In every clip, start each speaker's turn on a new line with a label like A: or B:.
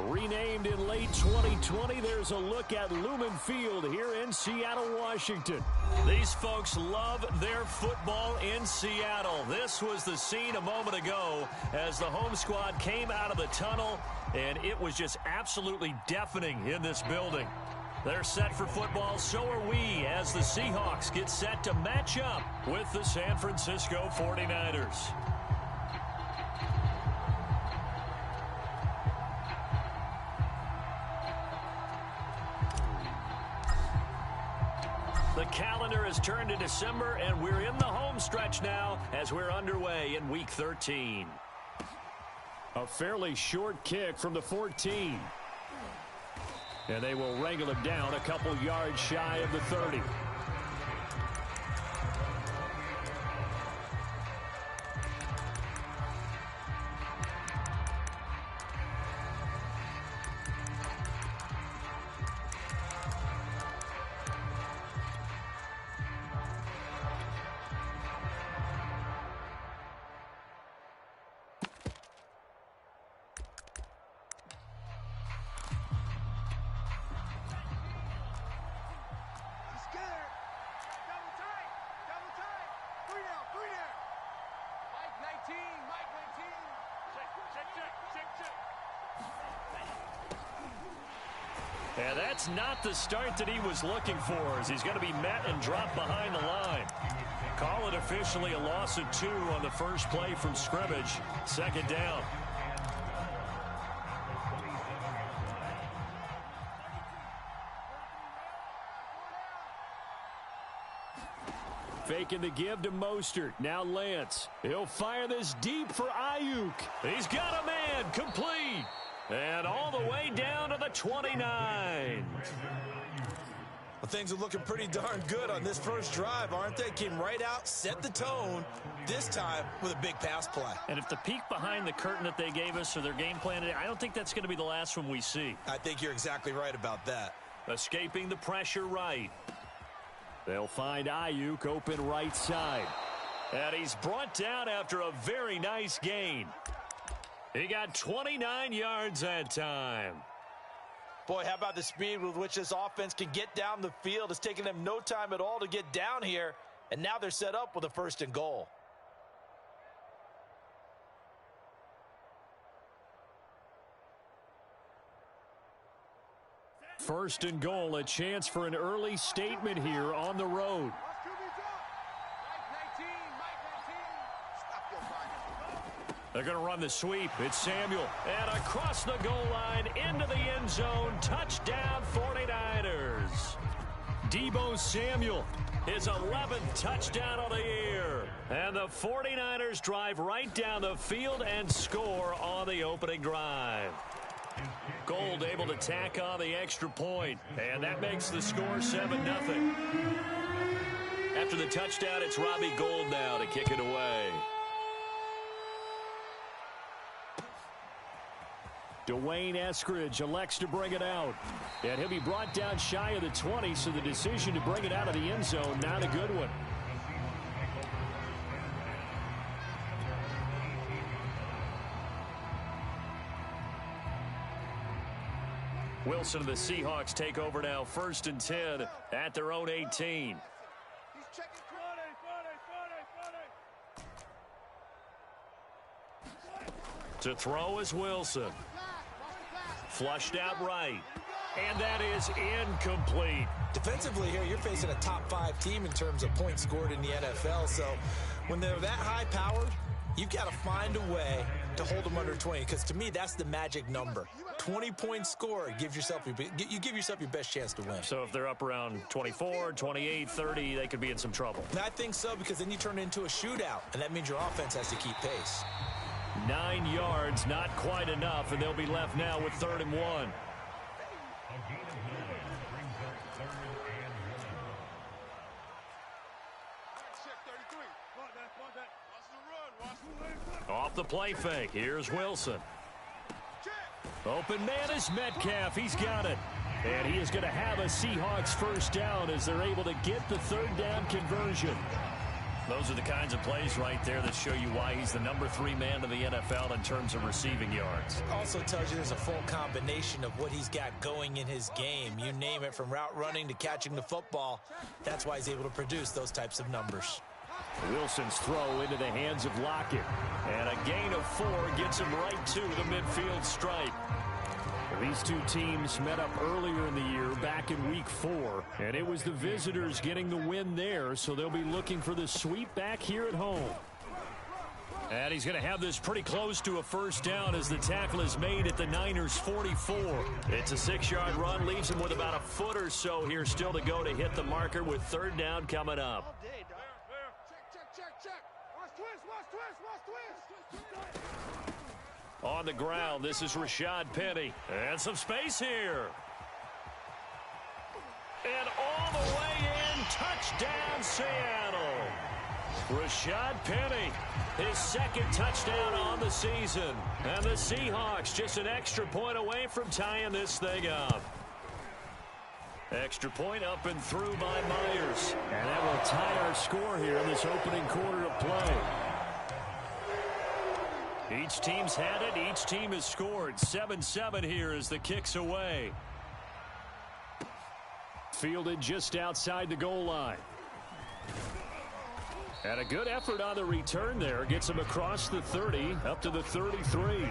A: Renamed in late 2020, there's a look at Lumen Field here in Seattle, Washington. These folks love their football in Seattle. This was the scene a moment ago as the home squad came out of the tunnel, and it was just absolutely deafening in this building. They're set for football, so are we, as the Seahawks get set to match up with the San Francisco 49ers. The calendar has turned to December, and we're in the home stretch now as we're underway in Week 13. A fairly short kick from the 14. And they will wrangle him down a couple yards shy of the 30. And that's not the start that he was looking for, as he's going to be met and dropped behind the line. Call it officially a loss of 2 on the first play from scrimmage. Second down. Faking the give to Mostert. Now Lance. He'll fire this deep for Ayuk. He's got a man. Complete. And all the way down to the 29.
B: Well, things are looking pretty darn good on this first drive, aren't they? Came right out, set the tone, this time with a big pass play.
A: And if the peek behind the curtain that they gave us or their game plan, I don't think that's going to be the last one we see.
B: I think you're exactly right about that.
A: Escaping the pressure right. They'll find Ayuk open right side. And he's brought down after a very nice gain. He got 29 yards that time.
B: Boy, how about the speed with which this offense can get down the field? It's taken them no time at all to get down here, and now they're set up with a 1st and goal.
A: First and goal, a chance for an early statement here on the road. They're going to run the sweep. It's Samuel. And across the goal line into the end zone. Touchdown 49ers. Deebo Samuel, his 11th touchdown of the year. And the 49ers drive right down the field and score on the opening drive. Gold able to tack on the extra point. And that makes the score 7-0. After the touchdown, it's Robbie Gould now to kick it away. Dwayne Eskridge elects to bring it out. And he'll be brought down shy of the 20, so the decision to bring it out of the end zone, not a good one. Wilson and the Seahawks take over now, 1st and 10 at their own 18. To throw is Wilson. Flushed out right. And that is incomplete.
B: Defensively here, you're facing a top 5 team in terms of points scored in the NFL. So when they're that high powered, you've got to find a way to hold them under 20. Because to me, that's the magic number. 20 points scored gives yourself you give yourself your best chance to win.
A: So if they're up around 24, 28, 30, they could be in some trouble.
B: And I think so, because then you turn it into a shootout. And that means your offense has to keep pace.
A: 9 yards, not quite enough, and they'll be left now with 3rd and 1. Off the play fake, here's Wilson. Open man is Metcalf, he's got it. And he is going to have a Seahawks 1st down as they're able to get the 3rd down conversion. Those are the kinds of plays right there that show you why he's the number 3 man in the NFL in terms of receiving yards.
B: Also tells you there's a full combination of what he's got going in his game. You name it, from route running to catching the football. That's why he's able to produce those types of numbers.
A: Wilson's throw into the hands of Lockett. And a gain of 4 gets him right to the midfield stripe. These two teams met up earlier in the year, back in week 4, and it was the visitors getting the win there, so they'll be looking for the sweep back here at home. And he's going to have this pretty close to a first down as the tackle is made at the Niners' 44. It's a 6-yard run, leaves him with about a foot or so here still to go to hit the marker with 3rd down coming up. On the ground, this is Rashad Penny. And some space here. And all the way in, touchdown Seattle. Rashad Penny, his 2nd touchdown on the season. And the Seahawks just an extra point away from tying this thing up. Extra point up and through by Myers. And that will tie our score here in this opening quarter of play. Each team's had it. Each team has scored. 7-7 here as the kick's away. Fielded just outside the goal line. And a good effort on the return there. Gets him across the 30, up to the 33.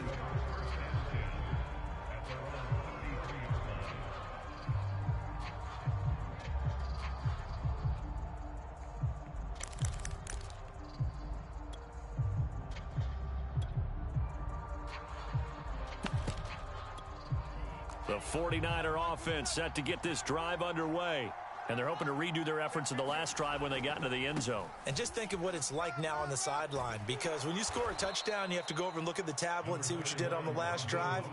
A: The 49er offense set to get this drive underway. And they're hoping to redo their efforts in the last drive when they got into the end zone. And just think of what it's like now on the sideline. Because when you score a touchdown, you have to go over and look at the tablet and see what you did on the last drive.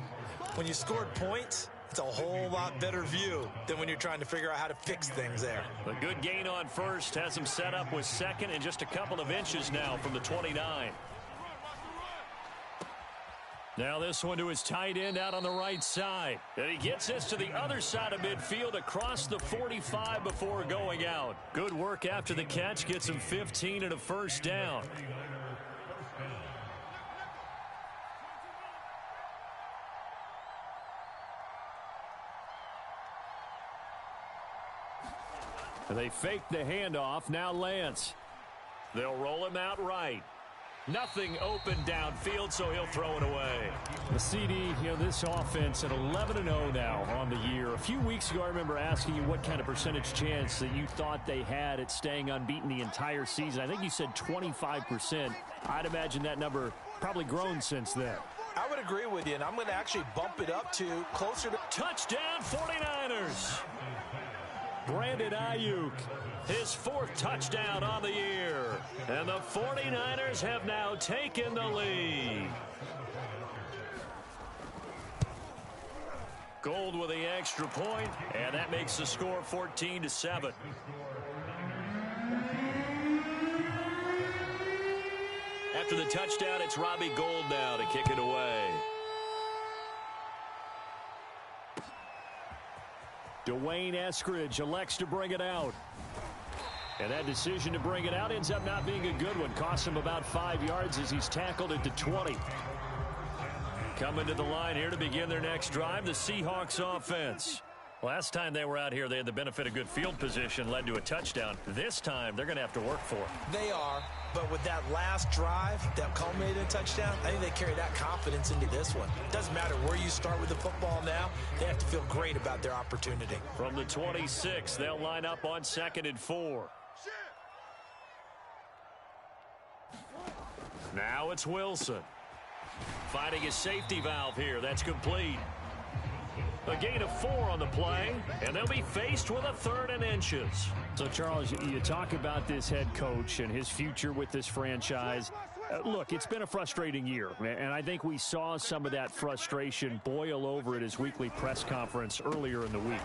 A: When you scored points, it's a whole lot better view than when you're trying to figure out how to fix things there. A good gain on first has him set up with 2nd and just a couple of inches now from the 29. Now this one to his tight end out on the right side. And he gets this to the other side of midfield across the 45 before going out. Good work after the catch. Gets him 15 and a first down. They fake the handoff. Now Lance. They'll roll him out right. Nothing open downfield, so he'll throw it away. The CD, this offense at 11-0 now on the year. A few weeks ago, I remember asking you what kind of percentage chance that you thought they had at staying unbeaten the entire season. I think you said 25%. I'd imagine that number probably grown since then.
B: I would agree with you, and I'm going to actually bump it up to closer to...
A: Touchdown, 49ers! Brandon Ayuk, his 4th touchdown on the year. And the 49ers have now taken the lead. Gold with the extra point, and that makes the score 14-7. After the touchdown, it's Robbie Gould now to kick it away. Dwayne Eskridge elects to bring it out. And that decision to bring it out ends up not being a good one. Costs him about 5 yards as he's tackled at the 20. Coming to the line here to begin their next drive, the Seahawks offense. Last time they were out here, they had the benefit of good field position, led to a touchdown. This time, they're going to have to work for it.
B: They are, but with that last drive that culminated in a touchdown, I think they carry that confidence into this one. It doesn't matter where you start with the football now. They have to feel great about their opportunity.
A: From the 26, they'll line up on 2nd and 4. Now it's Wilson. Finding his safety valve here. That's complete. A gain of 4 on the play, and they'll be faced with a 3rd and inches. So, Charles, you talk about this head coach and his future with this franchise. Look, it's been a frustrating year, and I think we saw some of that frustration boil over at his weekly press conference earlier in the week.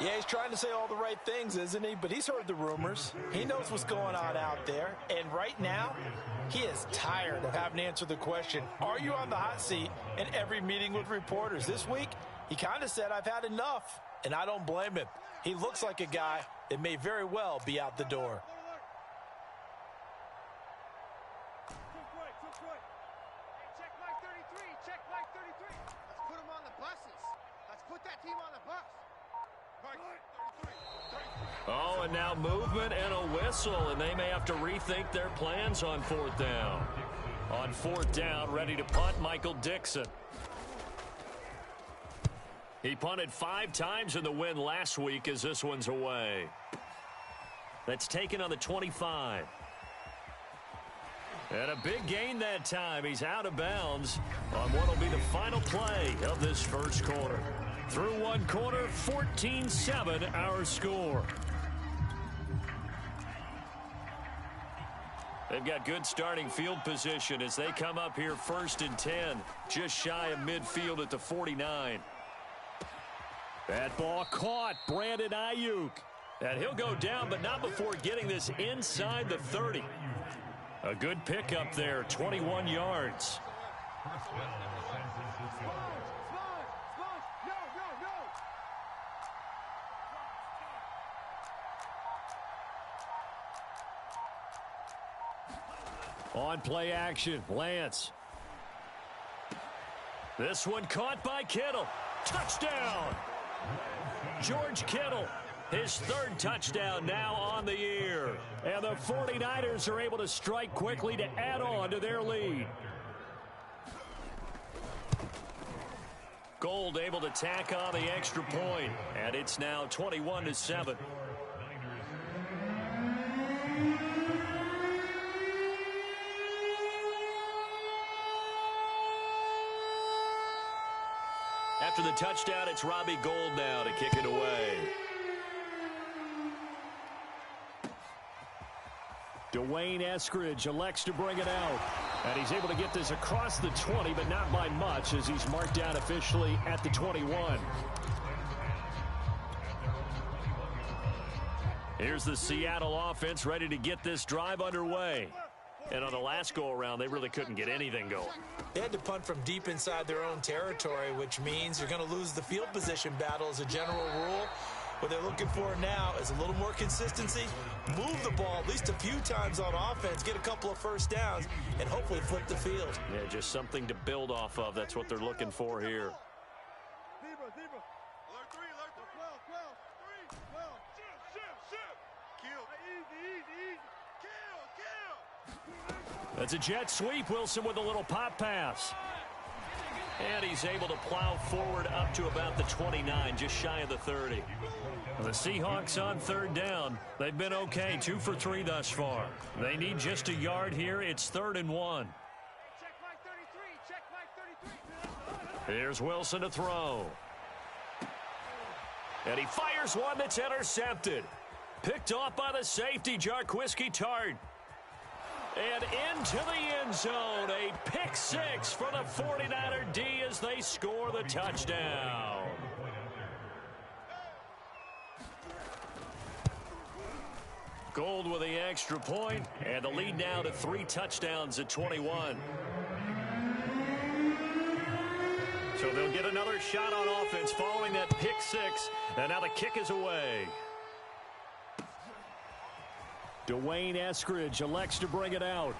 B: Yeah, he's trying to say all the right things, isn't he? But he's heard the rumors. He knows what's going on out there. And right now, he is tired of having to answer the question, are you on the hot seat in every meeting with reporters? This week, he kind of said, I've had enough, and I don't blame him. He looks like a guy that may very well be out the door.
C: Check Mike 33. Let's put them on the buses. Let's put that team on the bus. Mike 33.
A: Oh, and now movement and a whistle, and they may have to rethink their plans on fourth down. On fourth down, ready to punt, Michael Dixon. He punted 5 times in the win last week as this one's away. That's taken on the 25. And a big gain that time. He's out of bounds on what will be the final play of this first quarter. Through one quarter, 14-7 our score. They've got good starting field position as they come up here 1st and 10, just shy of midfield at the 49. That ball caught, Brandon Ayuk. And he'll go down, but not before getting this inside the 30. A good pickup there, 21 yards. On play action, Lance. This one caught by Kittle. Touchdown! George Kittle, his 3rd touchdown now on the year. And the 49ers are able to strike quickly to add on to their lead. Gold able to tack on the extra point, and it's now 21-7. After the touchdown, it's Robbie Gould now to kick it away. Dwayne Eskridge elects to bring it out. And he's able to get this across the 20, but not by much as he's marked down officially at the 21. Here's the Seattle offense ready to get this drive underway. And on the last go-around, they really couldn't get anything going.
B: They had to punt from deep inside their own territory, which means you're going to lose the field position battle as a general rule. What they're looking for now is a little more consistency, move the ball at least a few times on offense, get a couple of first downs, and hopefully flip the field.
A: Yeah, just something to build off of. That's what they're looking for here. That's a jet sweep. Wilson with a little pop pass. And he's able to plow forward up to about the 29, just shy of the 30. The Seahawks on 3rd down. They've been okay, 2 for 3 thus far. They need just a yard here. It's 3rd and 1.
C: Check Mike 33. Check Mike 33.
A: Here's Wilson to throw. And he fires one that's intercepted. Picked off by the safety, Jarquiski Tart. And into the end zone, a pick 6 for the 49er D as they score the touchdown. Gold with the extra point, and the lead now to 3 touchdowns at 21. So they'll get another shot on offense following that pick 6, and now the kick is away. Dwayne Eskridge elects to bring it out.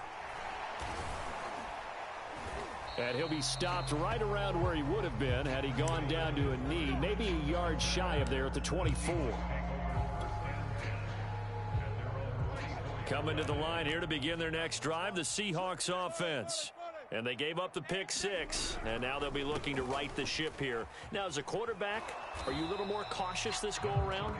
A: And he'll be stopped right around where he would have been had he gone down to a knee, maybe a yard shy of there at the 24. Coming to the line here to begin their next drive, the Seahawks offense. And they gave up the pick 6, and now they'll be looking to right the ship here. Now, as a quarterback, are you a little more cautious this go-around?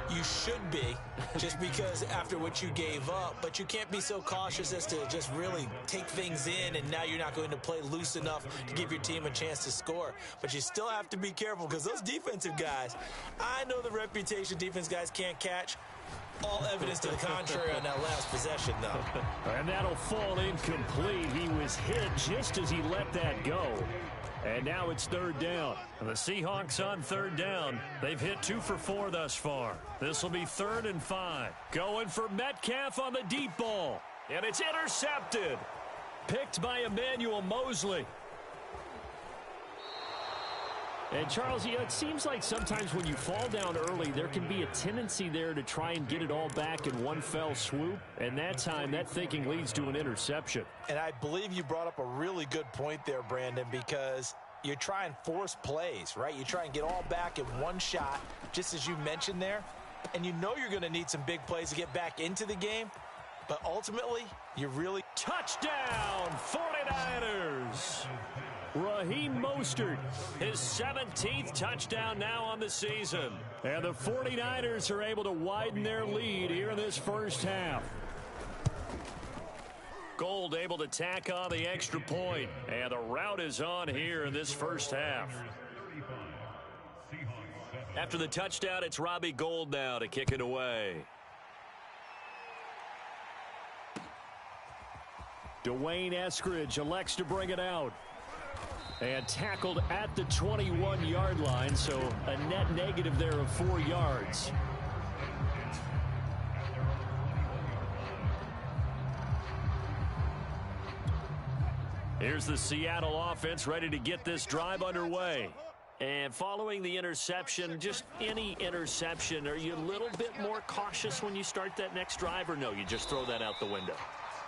B: You should be, just because after what you gave up, but you can't be so cautious as to just really take things in, and now you're not going to play loose enough to give your team a chance to score. But you still have to be careful because those defensive guys, I know the reputation defense guys can't catch. All evidence to the contrary on that last possession, though.
A: And that'll fall incomplete. He was hit just as he let that go. And now it's 3rd down. And the Seahawks on 3rd down. They've hit 2 for 4 thus far. This will be 3rd and 5. Going for Metcalf on the deep ball. And it's intercepted. Picked by Emmanuel Mosley. And, Charles, it seems like sometimes when you fall down early, there can be a tendency there to try and get it all back in one fell swoop. And that time, that thinking leads to an interception.
B: And I believe you brought up a really good point there, Brandon, because you try and force plays, right? You try and get all back in one shot, just as you mentioned there. And you know you're going to need some big plays to get back into the game. But ultimately, you really...
A: Touchdown, 49ers! Raheem Mostert, his 17th touchdown now on the season. And the 49ers are able to widen their lead here in this first half. Gold able to tack on the extra point. And the route is on here in this first half. After the touchdown, it's Robbie Gould now to kick it away. Dwayne Eskridge elects to bring it out. And tackled at the 21-yard line, so a net negative there of 4 yards. Here's the Seattle offense ready to get this drive underway. And following the interception, just any interception, are you a little bit more cautious when you start that next drive, or no, you just throw that out the window?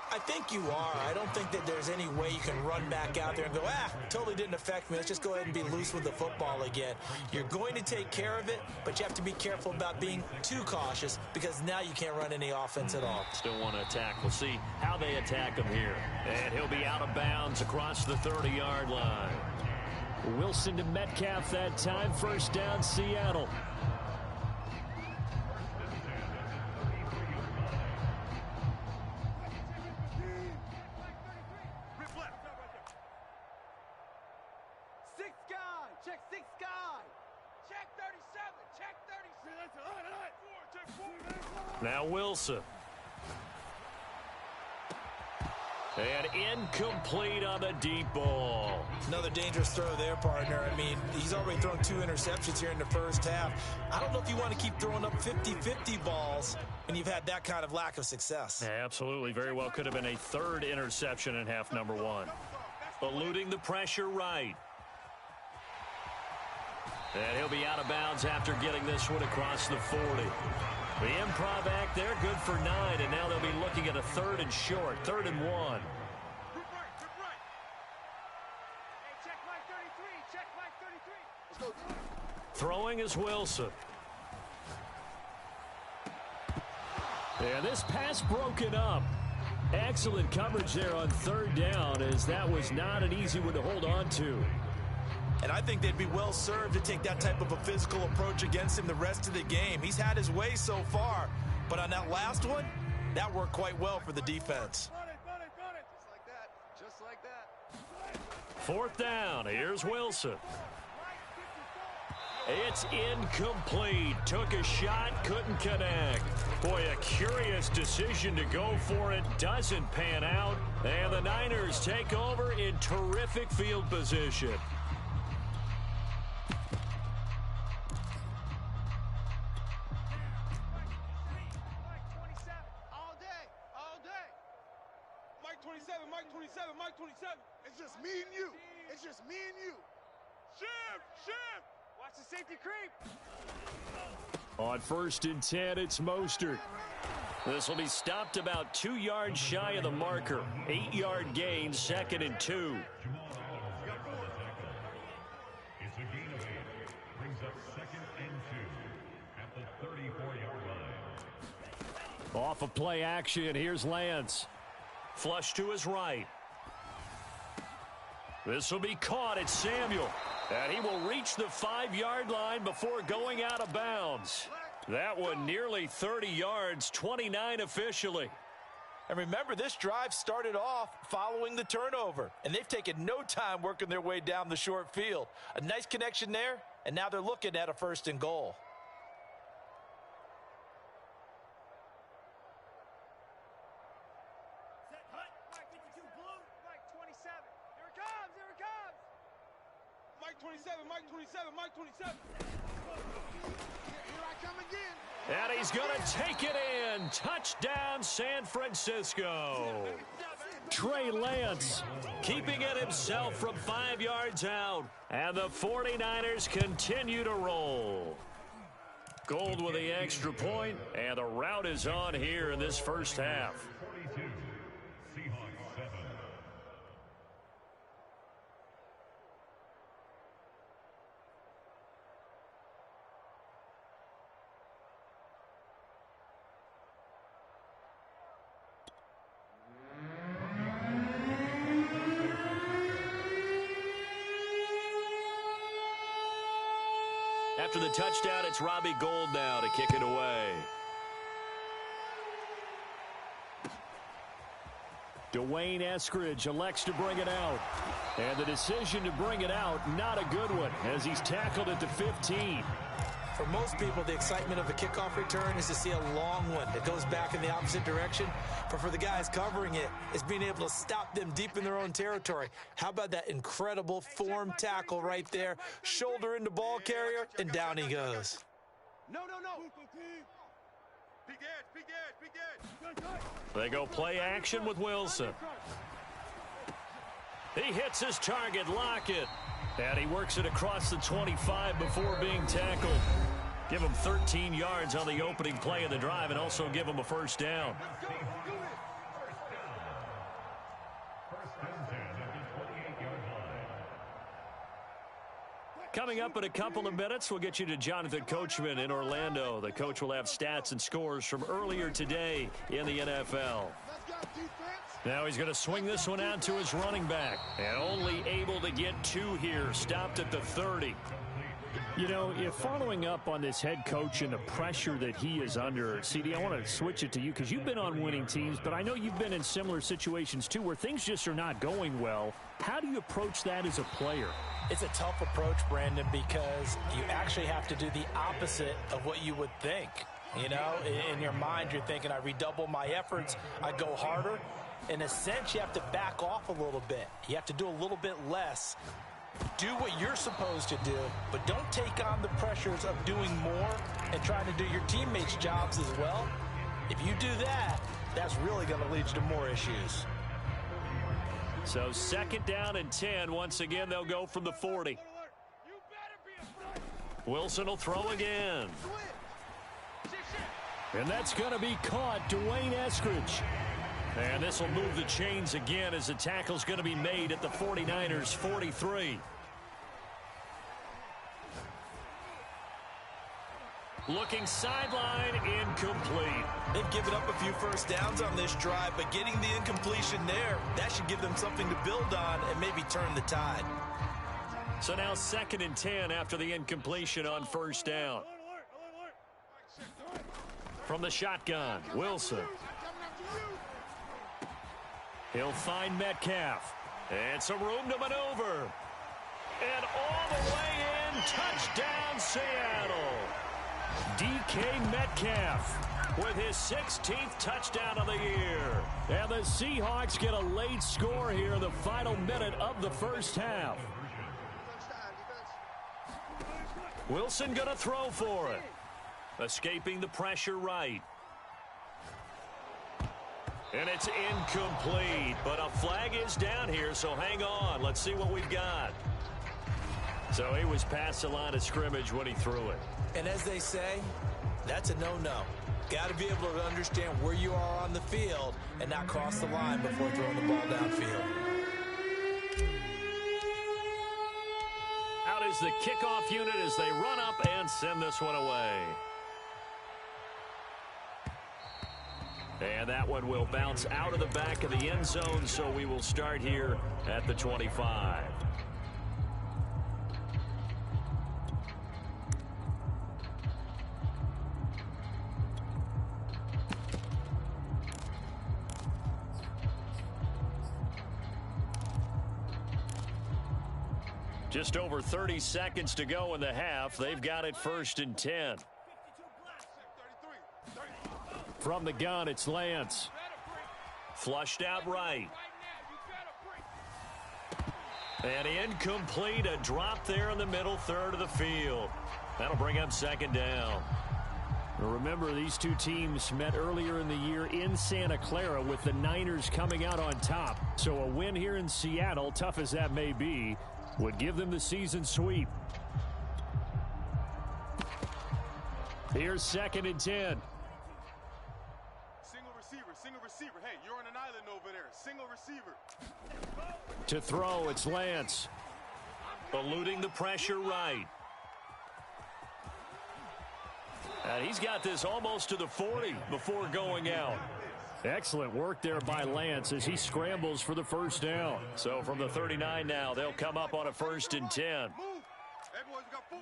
B: I think you are. I don't think that there's any way you can run back out there and go, totally didn't affect me. Let's just go ahead and be loose with the football again. You're going to take care of it, but you have to be careful about being too cautious because now you can't run any offense at all.
A: Still want to attack. We'll see how they attack him here. And he'll be out of bounds across the 30-yard line. Wilson to Metcalf that time. First down, Seattle. Now Wilson. And incomplete on the deep ball.
B: Another dangerous throw there, partner. I mean, he's already thrown 2 interceptions here in the first half. I don't know if you want to keep throwing up 50-50 balls when you've had that kind of lack of success.
A: Yeah, absolutely. Very well could have been a 3rd interception in half number 1. Eluding the pressure right. And he'll be out of bounds after getting this one across the 40. The improv act there, good for 9, and now they'll be looking at a 3rd and short, 3rd and 1. Throwing is Wilson. And this pass broken up. Excellent coverage there on 3rd down, as that was not an easy one to hold on to.
B: And I think they'd be well served to take that type of a physical approach against him the rest of the game. He's had his way so far, but on that last one, that worked quite well for the defense.
C: Just like that.
A: 4th down, here's Wilson. It's incomplete. Took a shot, couldn't connect. Boy, a curious decision to go for it. Doesn't pan out. And the Niners take over in terrific field position.
C: Mike 27. It's just me and you. It's just me and you. Shift. Watch the safety creep.
A: On 1st and 10, it's Mostert. This will be stopped about 2 yards shy of the marker. 8-yard gain, 2nd and 2.
D: It's a gain of 8. Brings up 2nd and 2 at the 34-yard line.
A: Off of play action, here's Lance. Flush to his right. This will be caught at Samuel. And he will reach the 5-yard line before going out of bounds. That one nearly 30 yards, 29 officially.
B: And remember, this drive started off following the turnover. And they've taken no time working their way down the short field. A nice connection there, and now they're looking at a 1st and goal.
C: Mike 27. Here I come again.
A: And he's going to take it in. Touchdown, San Francisco. Trey Lance, keeping it himself from 5 yards out. And the 49ers continue to roll. Gold with the extra point, and the route is on here in this first half.
D: 42, Seahawks 7.
A: After the touchdown, it's Robbie Gould now to kick it away. Dwayne Eskridge elects to bring it out. And the decision to bring it out, not a good one, as he's tackled at the 15.
B: For most people, the excitement of a kickoff return is to see a long one that goes back in the opposite direction. But for the guys covering it, it's being able to stop them deep in their own territory. How about that incredible form tackle right there? Shoulder into ball carrier, and down he goes.
C: No. Big edge.
A: They go play action with Wilson. He hits his target, Lockett. And he works it across the 25 before being tackled. Give him 13 yards on the opening play of the drive and also give him a first down.
D: First and 10 at the 28-yard line.
A: Coming up in a couple of minutes, we'll get you to Jonathan Coachman in Orlando. The coach will have stats and scores from earlier today in the NFL. Now he's going to swing this one out to his running back. And only able to get 2 here. Stopped at the 30.
E: You know, if following up on this head coach and the pressure that he is under, CD, I want to switch it to you because you've been on winning teams, but I know you've been in similar situations too where things just are not going well. How do you approach that as a player?
B: It's a tough approach, Brandon, because you actually have to do the opposite of what you would think. You know, in your mind, you're thinking, I redouble my efforts, I go harder. In a sense, you have to back off a little bit. You have to do a little bit less. Do what you're supposed to do, but don't take on the pressures of doing more and trying to do your teammates' jobs as well. If you do that, that's really going to lead you to more issues.
A: So 2nd down and 10. Once again, they'll go from the 40. Wilson will throw again.
E: And that's going to be caught, Dwayne Eskridge.
A: And this will move the chains again as the tackle's going to be made at the 49ers 43. Looking sideline, incomplete.
B: They've given up a few first downs on this drive, but getting the incompletion there, that should give them something to build on and maybe turn the tide.
A: So now 2nd and 10 after the incompletion on 1st down. From the shotgun, Wilson. He'll find Metcalf. And some room to maneuver. And all the way in, touchdown Seattle. DK Metcalf with his 16th touchdown of the year.
E: And the Seahawks get a late score here in the final minute of the first half.
A: Wilson going to throw for it. Escaping the pressure right. And it's incomplete, but a flag is down here, so hang on. Let's see what we've got. So he was past the line of scrimmage when he threw it.
B: And as they say, that's a no-no. Got to be able to understand where you are on the field and not cross the line before throwing the ball downfield.
A: Out is the kickoff unit as they run up and send this one away. And that one will bounce out of the back of the end zone, so we will start here at the 25. Just over 30 seconds to go in the half. They've got it 1st and 10.
E: From the gun, it's Lance.
A: Flushed out right. And incomplete. A drop there in the middle third of the field. That'll bring up 2nd down.
E: Remember, these two teams met earlier in the year in Santa Clara with the Niners coming out on top. So a win here in Seattle, tough as that may be, would give them the season sweep. Here's 2nd and 10.
C: Single receiver. Hey, you're on an island over there. Single receiver.
E: To throw, it's Lance.
A: Eluding the pressure right. And he's got this almost to the 40 before going out.
E: Excellent work there by Lance as he scrambles for the first down.
A: So from the 39 now, they'll come up on a 1st and 10.
C: Move. Everyone's got full.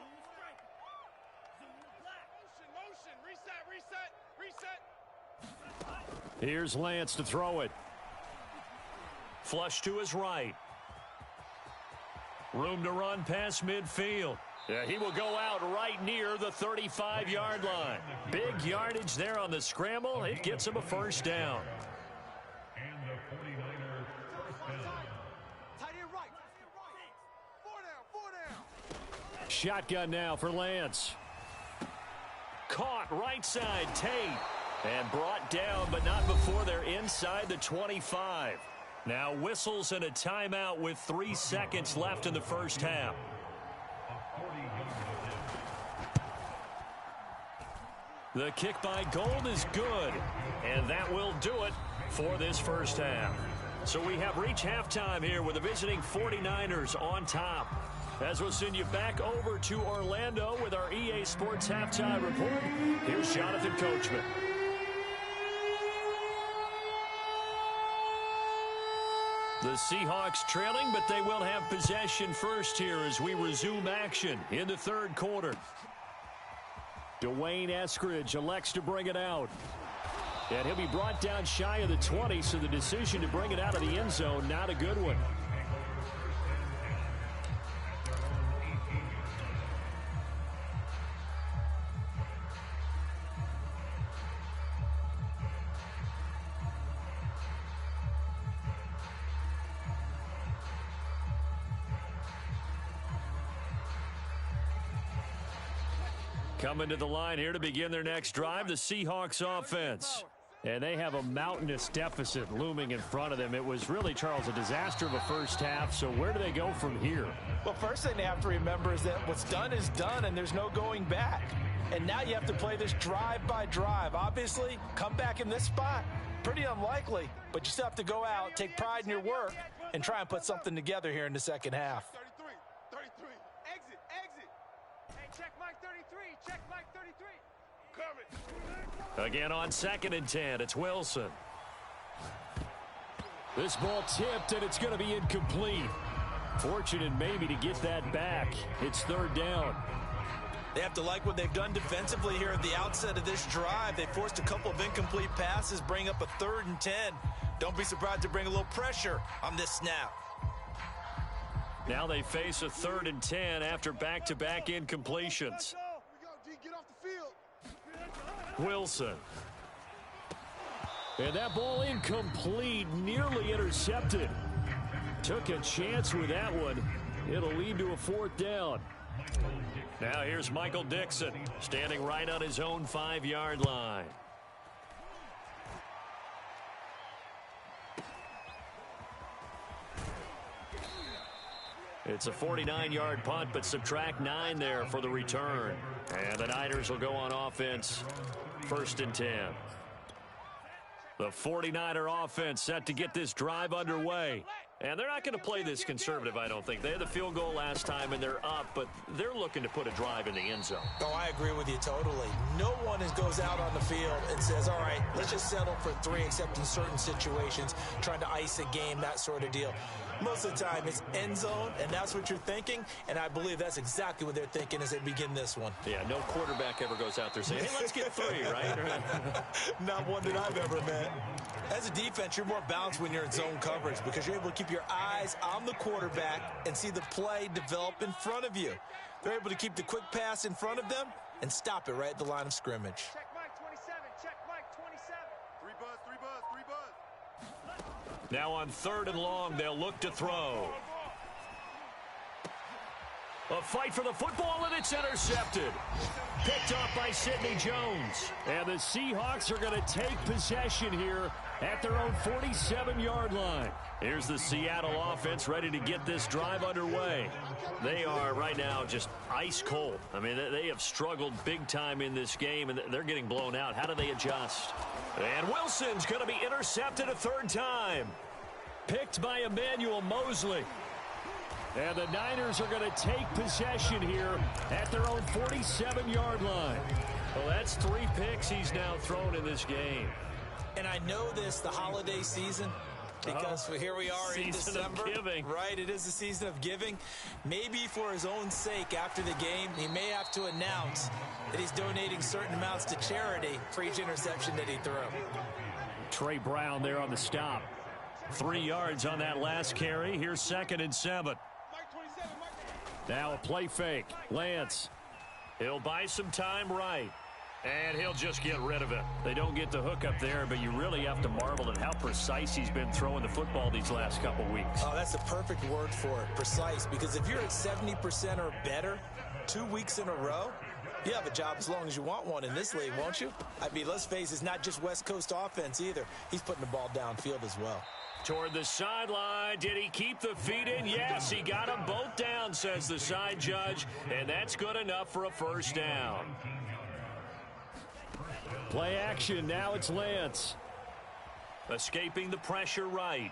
C: Motion. Reset.
E: Here's Lance to throw it.
A: Flush to his right. Room to run past midfield. Yeah, he will go out right near the 35-yard line. Big yardage there on the scramble. It gets him a first down.
D: And the 49er first down.
C: Tight end right. 4 down.
E: Shotgun now for Lance.
A: Caught right side, Tate. And brought down, but not before they're inside the 25. Now whistles and a timeout with 3 seconds left in the first half. The kick by Gold is good, and that will do it for this first half. So we have reached halftime here with the visiting 49ers on top. As we'll send you back over to Orlando with our EA Sports Halftime Report, here's Jonathan Coachman. The Seahawks trailing, but they will have possession first here as we resume action in the 3rd quarter. Dwayne Eskridge elects to bring it out. And he'll be brought down shy of the 20, so the decision to bring it out of the end zone, not a good one. Coming to the line here to begin their next drive, the Seahawks offense. And they have a mountainous deficit looming in front of them. It was really, Charles, a disaster of a first half. So where do they go from here?
B: Well, first thing they have to remember is that what's done is done, and there's no going back. And now you have to play this drive by drive. Obviously, come back in this spot, pretty unlikely. But you still have to go out, take pride in your work, and try and put something together here in the second half.
C: 33. Exit. Hey, check Mike 33. Check Mike 33. Cover it.
A: Again on 2nd and 10, it's Wilson.
E: This ball tipped, and it's going to be incomplete. Fortunate maybe to get that back. It's 3rd down.
B: They have to like what they've done defensively here at the outset of this drive. They forced a couple of incomplete passes, bring up a 3rd and 10. Don't be surprised to bring a little pressure on this snap.
A: Now they face a 3rd and 10 after back-to-back incompletions.
C: Get off the field.
A: Wilson.
E: And that ball incomplete, nearly intercepted. Took a chance with that one. It'll lead to a 4th down.
A: Now here's Michael Dixon, standing right on his own 5-yard line. It's a 49-yard punt, but subtract 9 there for the return. And the Niners will go on offense, 1st and 10. The 49er offense set to get this drive underway. And they're not going to play this conservative, I don't think. They had the field goal last time, and they're up, but they're looking to put a drive in the end zone.
B: Oh, I agree with you totally. No one goes out on the field and says, all right, let's just settle for 3, except in certain situations, trying to ice a game, that sort of deal. Most of the time, it's end zone, and that's what you're thinking, and I believe that's exactly what they're thinking as they begin this one.
A: Yeah, no quarterback ever goes out there saying, hey, let's get 3, right?
B: Not one that I've ever met. As a defense, you're more balanced when you're in zone coverage because you're able to keep your eyes on the quarterback and see the play develop in front of you. They're able to keep the quick pass in front of them and stop it right at the line of scrimmage.
C: Check Mike 27. Check Mike 27. 3 buzz.
A: Now on 3rd and long, they'll look to throw. A fight for the football, and it's intercepted. Picked off by Sidney Jones.
E: And the Seahawks are going to take possession here at their own 47-yard line.
A: Here's the Seattle offense ready to get this drive underway. They are right now just ice cold. I mean, they have struggled big time in this game, and they're getting blown out. How do they adjust? And Wilson's going to be intercepted a third time. Picked by Emmanuel Mosley.
E: And the Niners are going to take possession here at their own 47-yard line.
A: Well, that's 3 picks he's now thrown in this game.
B: And I know this, the holiday season, because here we are in December.
A: Season of giving.
B: Right, it is the season of giving. Maybe for his own sake after the game, he may have to announce that he's donating certain amounts to charity for each interception that he threw.
E: Trey Brown there on the stop.
A: 3 yards on that last carry. Here's 2nd and 7.
E: Now a play fake. Lance.
A: He'll buy some time right. And he'll just get rid of it. They don't get the hook up there, but you really have to marvel at how precise he's been throwing the football these last couple weeks.
B: Oh, that's the perfect word for it, precise. Because if you're at 70% or better 2 weeks in a row, you have a job as long as you want one in this league, won't you? I mean, let's face it, it's not just West Coast offense either. He's putting the ball downfield as well.
A: Toward the sideline. Did he keep the feet in? Yes, he got them both down, says the side judge. And that's good enough for a first down.
E: Play action. Now it's Lance.
A: Escaping the pressure right.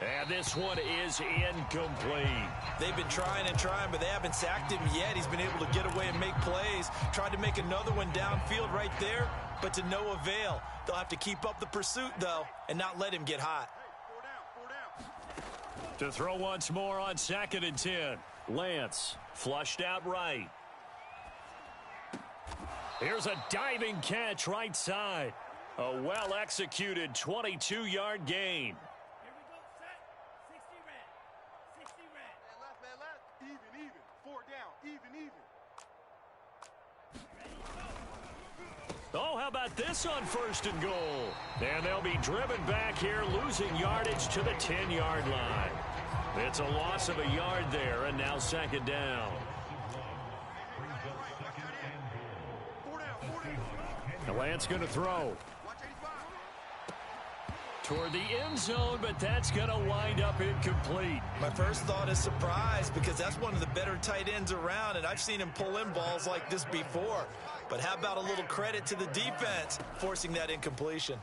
A: And this one is incomplete.
B: They've been trying and trying, but they haven't sacked him yet. He's been able to get away and make plays. Tried to make another one downfield right there, but to no avail. They'll have to keep up the pursuit, though, and not let him get hot.
A: To throw once more on 2nd and 10.
E: Lance.
A: Flushed out right. Here's a diving catch right side. A well-executed 22-yard gain. Oh, how about this on 1st and goal? And they'll be driven back here, losing yardage to the 10-yard line. It's a loss of a yard there, and now 2nd down.
E: And Lance going to throw.
A: Toward the end zone, but that's going to wind up incomplete.
B: My first thought is surprise, because that's one of the better tight ends around, and I've seen him pull in balls like this before. But how about a little credit to the defense forcing that incompletion?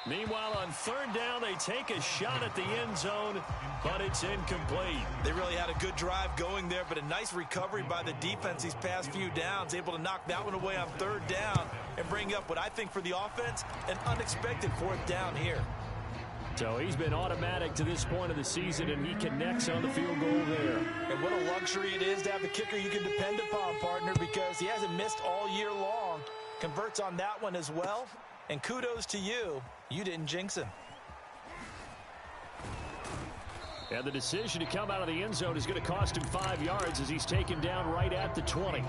A: Meanwhile, on 3rd down, they take a shot at the end zone, but it's incomplete.
B: They really had a good drive going there, but a nice recovery by the defense these past few downs, able to knock that one away on 3rd down and bring up what I think for the offense, an unexpected 4th down here.
E: So he's been automatic to this point of the season, and he connects on the field goal there.
B: And what a luxury it is to have a kicker you can depend upon, partner, because he hasn't missed all year long. Converts on that one as well. And kudos to you. You didn't jinx him.
E: And the decision to come out of the end zone is going to cost him 5 yards as he's taken down right at the 20.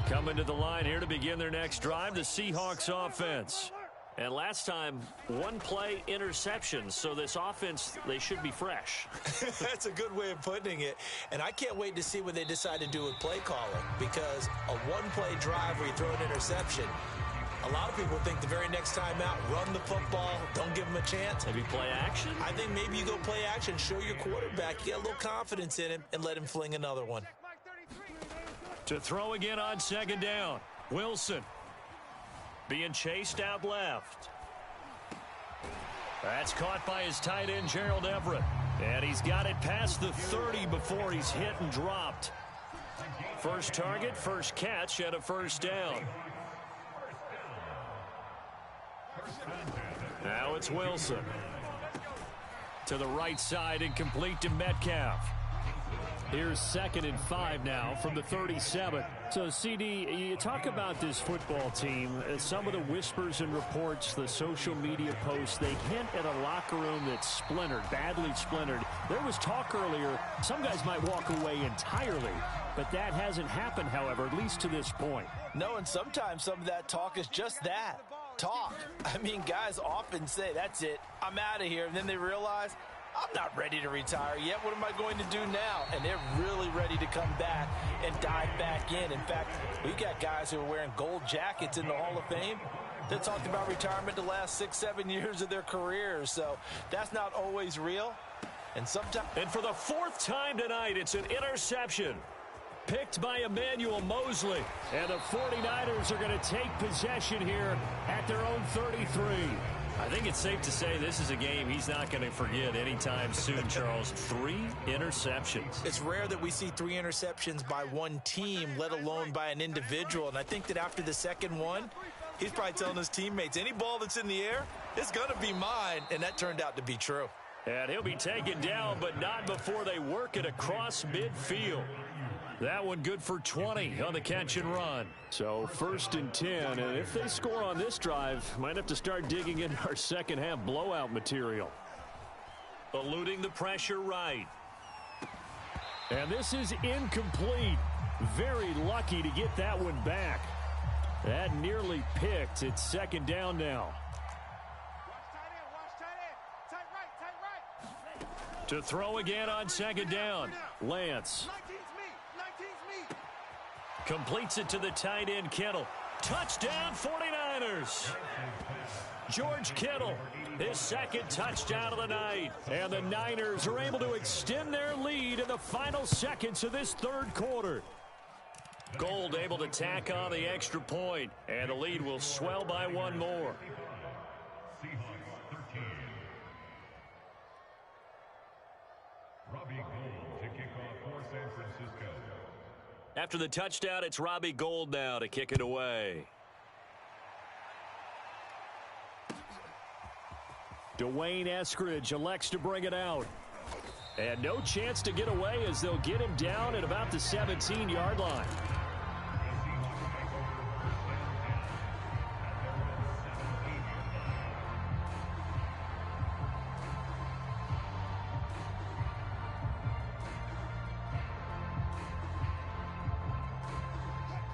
A: Coming to the line here to begin their next drive, the Seahawks offense. And last time, 1 play interception, so this offense, they should be fresh.
B: That's a good way of putting it. And I can't wait to see what they decide to do with play calling, because a 1-play drive where you throw an interception, a lot of people think the very next time out, run the football, don't give them a chance.
A: Maybe play action?
B: I think maybe you go play action, show your quarterback, get a little confidence in him, and let him fling another one.
A: To throw again on 2nd down. Wilson being chased out left. That's caught by his tight end, Gerald Everett. And he's got it past the 30 before he's hit and dropped. First target, first catch, and a 1st down. Now it's Wilson. To the right side and complete to Metcalf.
E: Here's 2nd and 5 now from the 37. So, CD, you talk about this football team. Some of the whispers and reports, the social media posts, they hint at a locker room that's splintered, badly splintered. There was talk earlier, some guys might walk away entirely. But that hasn't happened, however, at least to this point.
B: No, and sometimes some of that talk is just that. talk. I mean, guys often say, that's it, I'm out of here. And then they realize, I'm not ready to retire yet. What am I going to do now? And they're really ready to come back and dive back in. In fact, we got guys who are wearing gold jackets in the Hall of Fame that talked about retirement the last 6-7 years of their careers. So that's not always real. And sometimes.
A: And for the fourth time tonight, it's an interception. Picked by Emmanuel Mosley. And the 49ers are going to take possession here at their own 33. I think it's safe to say this is a game he's not going to forget anytime soon, Charles. 3 interceptions.
B: It's rare that we see 3 interceptions by one team, let alone by an individual. And I think that after the second one, he's probably telling his teammates, any ball that's in the air, it's going to be mine. And that turned out to be true.
A: And he'll be taken down, but not before they work it across midfield. That one good for 20 on the catch and run.
E: So 1st and 10, and if they score on this drive, might have to start digging in our second half blowout material.
A: Eluding the pressure right.
E: And this is incomplete. Very lucky to get that one back. That nearly picked. It's 2nd down now.
A: To throw again on 2nd down.
E: Lance.
A: Completes it to the tight end, Kittle. Touchdown, 49ers. George Kittle, his 2nd touchdown of the night.
E: And the Niners are able to extend their lead in the final seconds of this 3rd quarter.
A: Gold able to tack on the extra point, and the lead will swell by 1 more.
D: Seahawks 13. Robbie Gould to kick off for San Francisco.
A: After the touchdown, it's Robbie Gould now to kick it away.
E: Dwayne Eskridge elects to bring it out. And no chance to get away as they'll get him down at about the 17-yard line.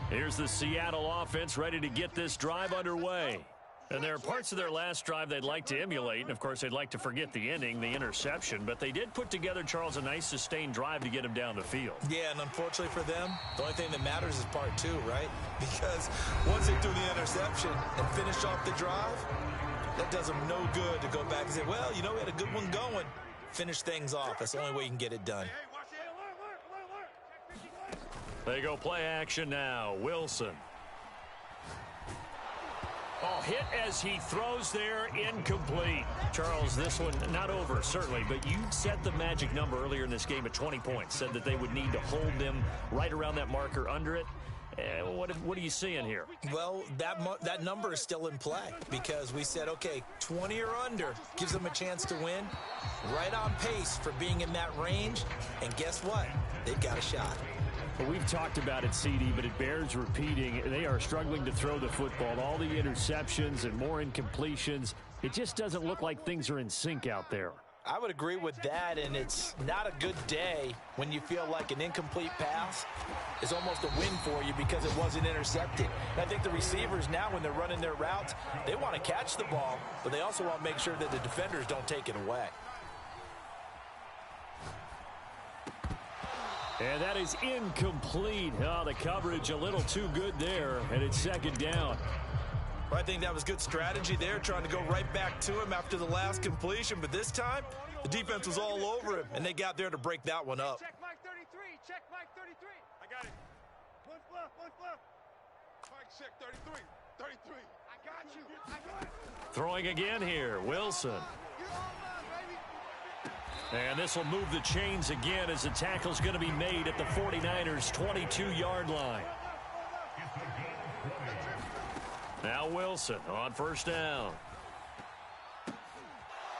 A: Here's the Seattle offense ready to get this drive underway. And there are parts of their last drive they'd like to emulate. And, of course, they'd like to forget the ending, the interception. But they did put together, Charles, a nice sustained drive to get him down the field.
B: Yeah, and unfortunately for them, the only thing that matters is part 2, right? Because once they threw the interception and finished off the drive, that does them no good to go back and say, well, you know, we had a good one going. Finish things off. That's the only way you can get it done.
A: They go play action now. Wilson. Oh, hit as he throws there, incomplete. Charles, this one not over, certainly, but you set the magic number earlier in this game at 20 points. Said that they would need to hold them right around that marker under it. What are you seeing here?
B: Well, that number is still in play because we said, okay, 20 or under gives them a chance to win. Right on pace for being in that range. And guess what? They've got a shot.
E: Well, we've talked about it, CD, but it bears repeating. They are struggling to throw the football. All the interceptions and more incompletions. It just doesn't look like things are in sync out there.
B: I would agree with that, and it's not a good day when you feel like an incomplete pass is almost a win for you because it wasn't intercepted. And I think the receivers now, when they're running their routes, they want to catch the ball, but they also want to make sure that the defenders don't take it away.
E: And that is incomplete. Oh, the coverage a little too good there, and it's 2nd down.
B: Well, I think that was good strategy there, trying to go right back to him after the last completion. But this time, the defense was all over him, and they got there to break that one up.
C: Check Mike 33. Check Mike 33. I got it. One fluff. Mike check 33. 33. I got you. I got it.
A: Throwing again here, Wilson.
C: You're online, baby.
A: And this will move the chains again as the tackle's going to be made at the 49ers' 22-yard line. Now Wilson on 1st down.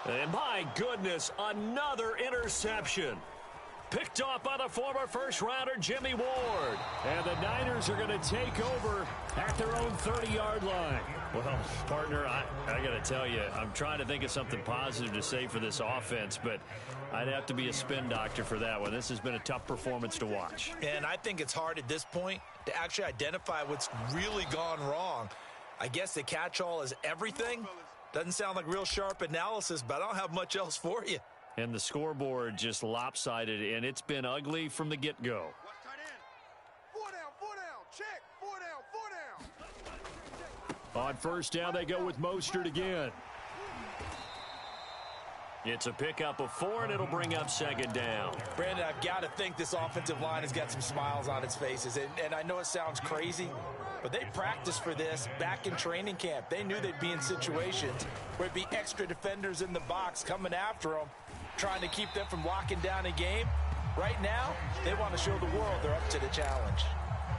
A: And my goodness, another interception. Picked off by the former first-rounder Jimmy Ward.
E: And the Niners are going to take over at their own 30-yard line.
A: Well, partner, I got to tell you, I'm trying to think of something positive to say for this offense, but I'd have to be a spin doctor for that one. This has been a tough performance to watch.
B: And I think it's hard at this point to actually identify what's really gone wrong. I guess the catch-all is everything. Doesn't sound like real sharp analysis, but I don't have much else for you.
E: And the scoreboard just lopsided, and it's been ugly from the get-go.
C: Four down, check, four down.
E: On first down, they go with Mostert again. It's a pickup of 4, and it'll bring up second down.
B: Brandon, I've got to think this offensive line has got some smiles on its faces. And I know it sounds crazy, but they practiced for this back in training camp. They knew they'd be in situations where it'd be extra defenders in the box coming after them, trying to keep them from locking down a game. Right now, they want to show the world they're up to the challenge.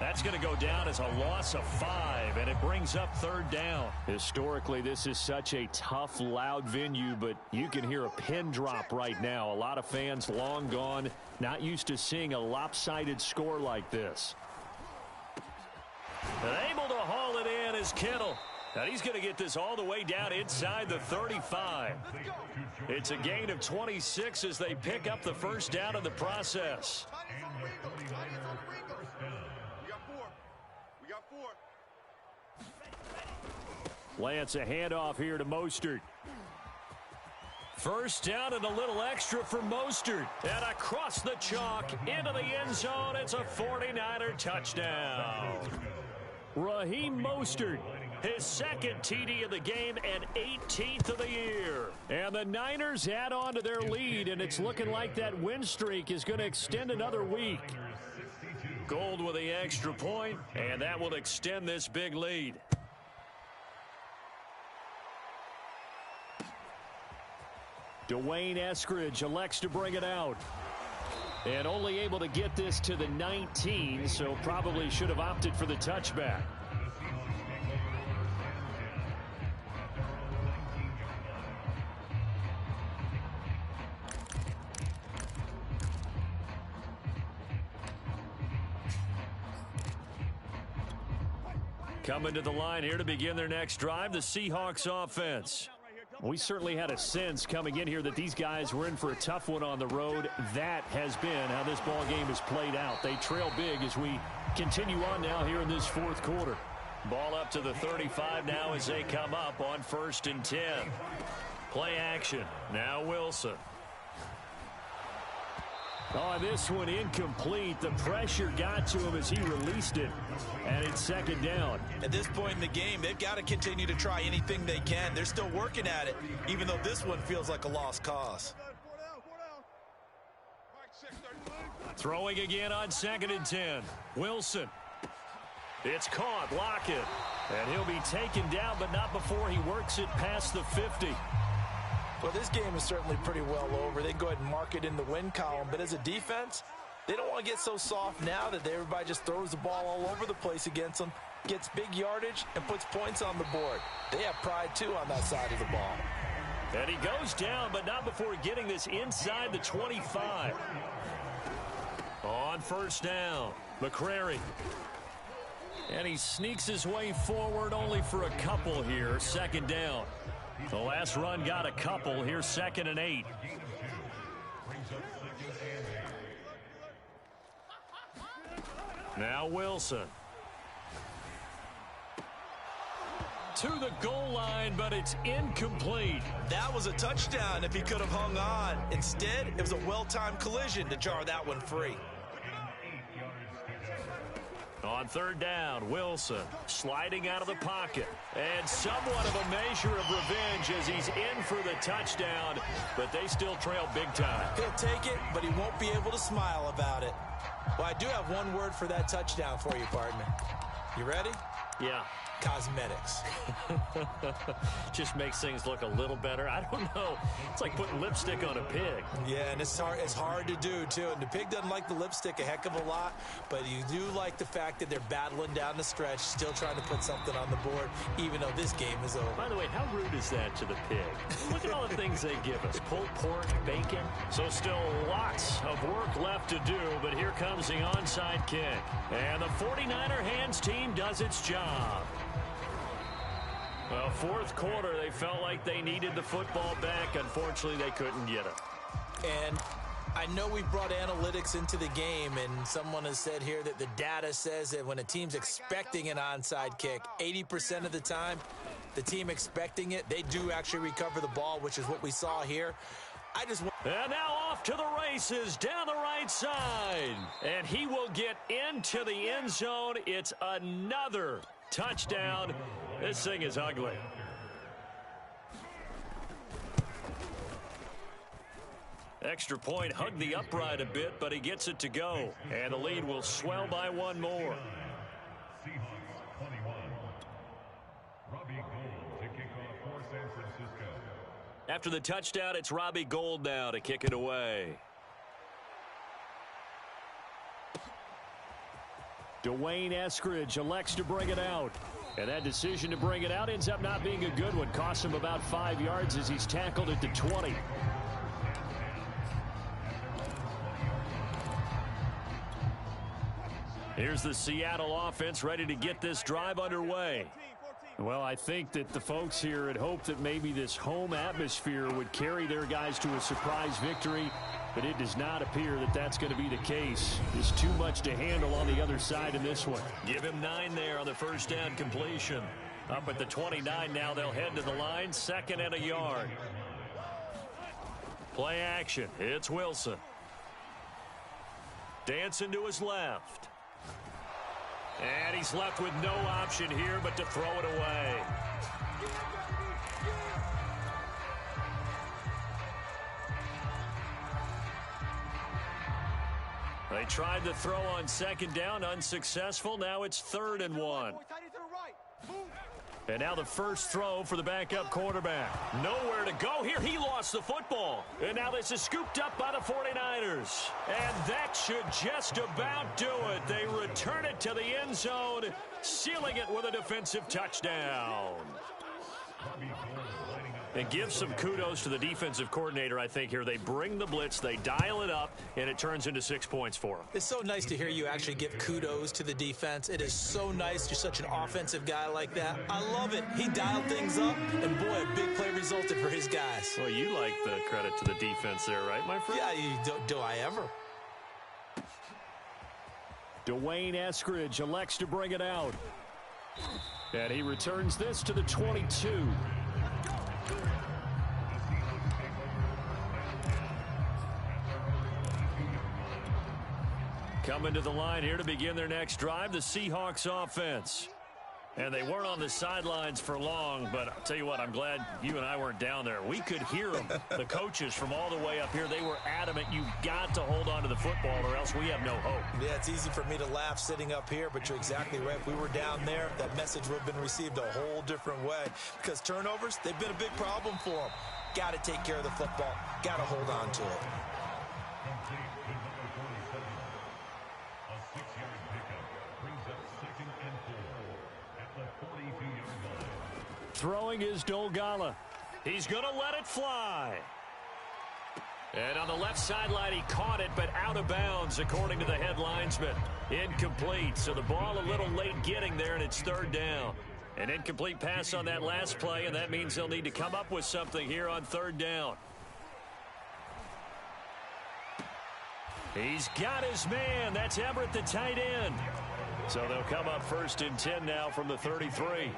E: That's going to go down as a loss of 5, and it brings up third down. Historically, this is such a tough, loud venue, but you can hear a pin drop right now. A lot of fans long gone, not used to seeing a lopsided score like this. And able to haul it in is Kittle. And he's going to get this all the way down inside the 35. It's a gain of 26 as they pick up the first down in the process. Lance, a handoff here to Mostert. First down and a little extra for Mostert. And across the chalk into the end zone. It's a 49er touchdown. Raheem Mostert, his second TD of the game and 18th of the year. And the Niners add on to their lead, and it's looking like that win streak is going to extend another week. Gold with the extra point, and that will extend this big lead. Dwayne Eskridge elects to bring it out. And only able to get this to the 19, so probably should have opted for the touchback. Coming to the line here to begin their next drive, the Seahawks offense. We certainly had a sense coming in here that these guys were in for a tough one on the road. That has been how this ball game has played out. They trail big as we continue on now here in this fourth quarter. Ball up to the 35 now as they come up on 1st and 10. Play action. Now Wilson. Oh, this one incomplete. The pressure got to him as he released it, and it's second down.
B: At this point in the game, they've got to continue to try anything they can. They're still working at it, even though this one feels like a lost cause.
A: Throwing again on 2nd and 10. Wilson. It's caught. Lockett. And he'll be taken down, but not before he works it past the 50.
B: Well, this game is certainly pretty well over. They can go ahead and mark it in the win column. But as a defense, they don't want to get so soft now that everybody just throws the ball all over the place against them, gets big yardage, and puts points on the board. They have pride, too, on that side of the ball.
A: And he goes down, but not before getting this inside the 25. On first down, McCrary. And he sneaks his way forward only for a couple here. Second down. The last run got a couple. Here's 2nd and 8. Now Wilson. To the goal line, but it's incomplete.
B: That was a touchdown if he could have hung on. Instead, it was a well-timed collision to jar that one free.
A: On third down, Wilson sliding out of the pocket. And somewhat of a measure of revenge as he's in for the touchdown, but they still trail big time.
B: He'll take it, but he won't be able to smile about it. Well, I do have one word for that touchdown for you, partner. You ready?
A: Yeah.
B: Cosmetics.
A: Just makes things look a little better. I don't know. It's like putting lipstick on a pig.
B: Yeah, and it's hard to do, too. And the pig doesn't like the lipstick a heck of a lot, but you do like the fact that they're battling down the stretch, still trying to put something on the board, even though this game is over.
A: By the way, how rude is that to the pig? Look at all the things they give us. Pulled pork, bacon. So still lots of work left to do, but here comes the onside kick. And the 49er hands team does its job. Well, fourth quarter, they felt like they needed the football back. Unfortunately, they couldn't get it.
B: And I know we brought analytics into the game, and someone has said here that the data says that when a team's expecting an onside kick, 80% of the time, the team expecting it, they do actually recover the ball, which is what we saw here.
A: And now off to the races down the right side. And he will get into the end zone. It's another touchdown. This thing is ugly. Extra point, hugged the upright a bit, but he gets it to go. And the lead will swell by one more.
D: Seahawks 21. Robbie Gould to kick off for San Francisco.
A: After the touchdown, it's Robbie Gould now to kick it away.
E: Dwayne Eskridge elects to bring it out. And that decision to bring it out ends up not being a good one. Cost him about 5 yards as he's tackled at the 20.
A: Here's the Seattle offense ready to get this drive underway.
E: Well, I think that the folks here had hoped that maybe this home atmosphere would carry their guys to a surprise victory, but it does not appear that that's going to be the case. There's too much to handle on the other side in this one.
A: Give him 9 there on the first down completion. Up at the 29 now, they'll head to the line, 2nd and a yard. Play action. It's Wilson. Dancing to his left. And he's left with no option here but to throw it away. They tried to throw on 2nd down, unsuccessful. Now it's 3rd and 1. And now the first throw for the backup quarterback. Nowhere to go here. He lost the football. And now this is scooped up by the 49ers. And that should just about do it. They return it to the end zone, sealing it with a defensive touchdown. And give some kudos to the defensive coordinator, I think, here. They bring the blitz, they dial it up, and it turns into 6 points for them.
B: It's so nice to hear you actually give kudos to the defense. It is so nice. You're such an offensive guy like that. I love it. He dialed things up, and boy, a big play resulted for his guys.
A: Well, you like the credit to the defense there, right, my friend?
B: Yeah, do I ever?
E: Dwayne Eskridge elects to bring it out. And he returns this to the 22.
A: Coming to the line here to begin their next drive, the Seahawks offense. And they weren't on the sidelines for long, but I'll tell you what, I'm glad you and I weren't down there. We could hear them, the coaches from all the way up here. They were adamant, you've got to hold on to the football or else we have no hope.
B: Yeah, it's easy for me to laugh sitting up here, but you're exactly right. If we were down there, that message would have been received a whole different way. Because turnovers, they've been a big problem for them. Got to take care of the football. Got to hold on to it.
E: Throwing is Dolgala.
A: He's going to let it fly. And on the left sideline, he caught it, but out of bounds, according to the head linesman. Incomplete, so the ball a little late getting there, and it's 3rd down. An incomplete pass on that last play, and that means they'll need to come up with something here on 3rd down. He's got his man. That's Everett, the tight end. So they'll come up 1st and 10 now from the 33.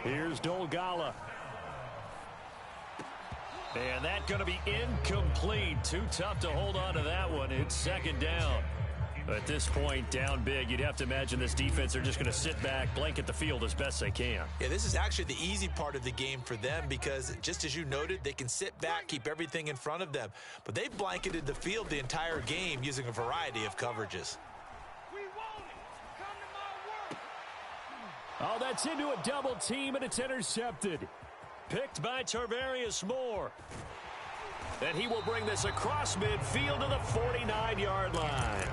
E: Here's Dolgala.
A: And that's going to be incomplete. Too tough to hold on to that one. It's 2nd down. At this point, down big, you'd have to imagine this defense are just going to sit back, blanket the field as best they can.
B: Yeah, this is actually the easy part of the game for them because, just as you noted, they can sit back, keep everything in front of them. But they've blanketed the field the entire game using a variety of coverages.
E: Oh, that's into a double team, and it's intercepted.
A: Picked by Tarvarius Moore. And he will bring this across midfield to the 49-yard line.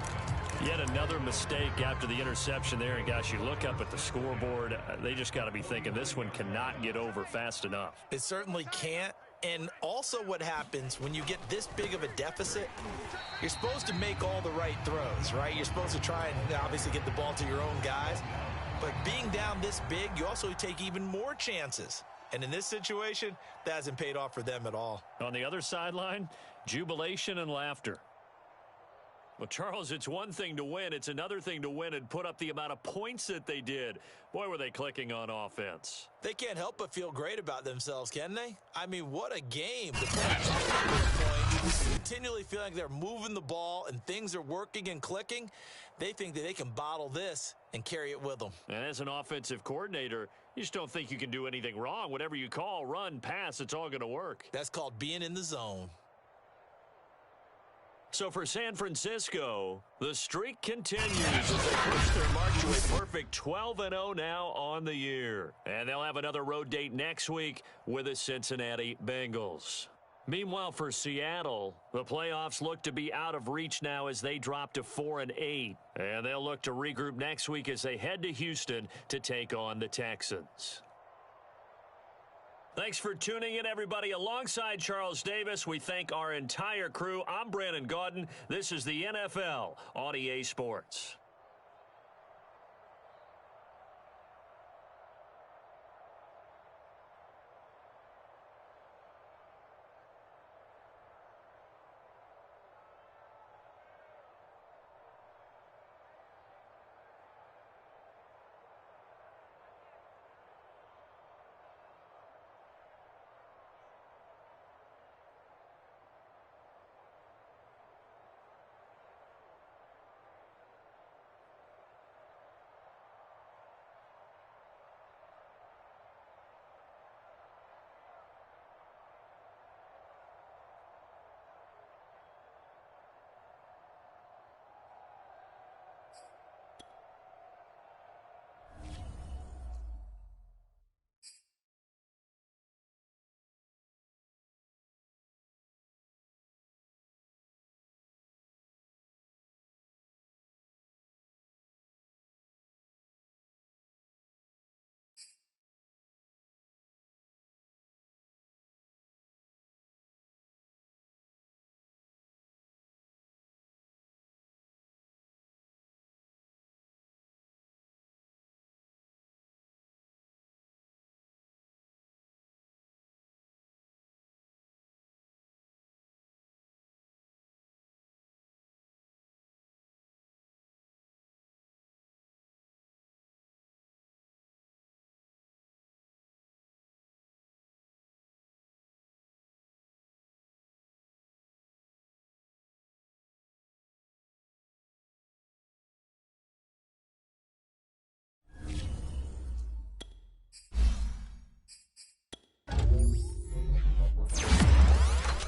A: Yet another mistake after the interception there. And, gosh, you look up at the scoreboard, they just got to be thinking this one cannot get over fast enough.
B: It certainly can't. And also what happens when you get this big of a deficit, you're supposed to make all the right throws, right? You're supposed to try and obviously get the ball to your own guys. But being down this big, you also take even more chances. And in this situation, that hasn't paid off for them at all.
E: On the other sideline, jubilation and laughter. Well, Charles, it's one thing to win. It's another thing to win and put up the amount of points that they did. Boy, were they clicking on offense.
B: They can't help but feel great about themselves, can they? I mean, what a game. The point, continually feeling like they're moving the ball and things are working and clicking. They think that they can bottle this and carry it with them.
E: And as an offensive coordinator, you just don't think you can do anything wrong. Whatever you call, run, pass, it's all going to work.
B: That's called being in the zone.
E: So for San Francisco, the streak continues as they push their march to a perfect 12-0 now on the year. And they'll have another road date next week with the Cincinnati Bengals. Meanwhile, for Seattle, the playoffs look to be out of reach now as they drop to 4-8. And they'll look to regroup next week as they head to Houston to take on the Texans. Thanks for tuning in, everybody. Alongside Charles Davis, we thank our entire crew. I'm Brandon Gaudin. This is the NFL on EA Sports.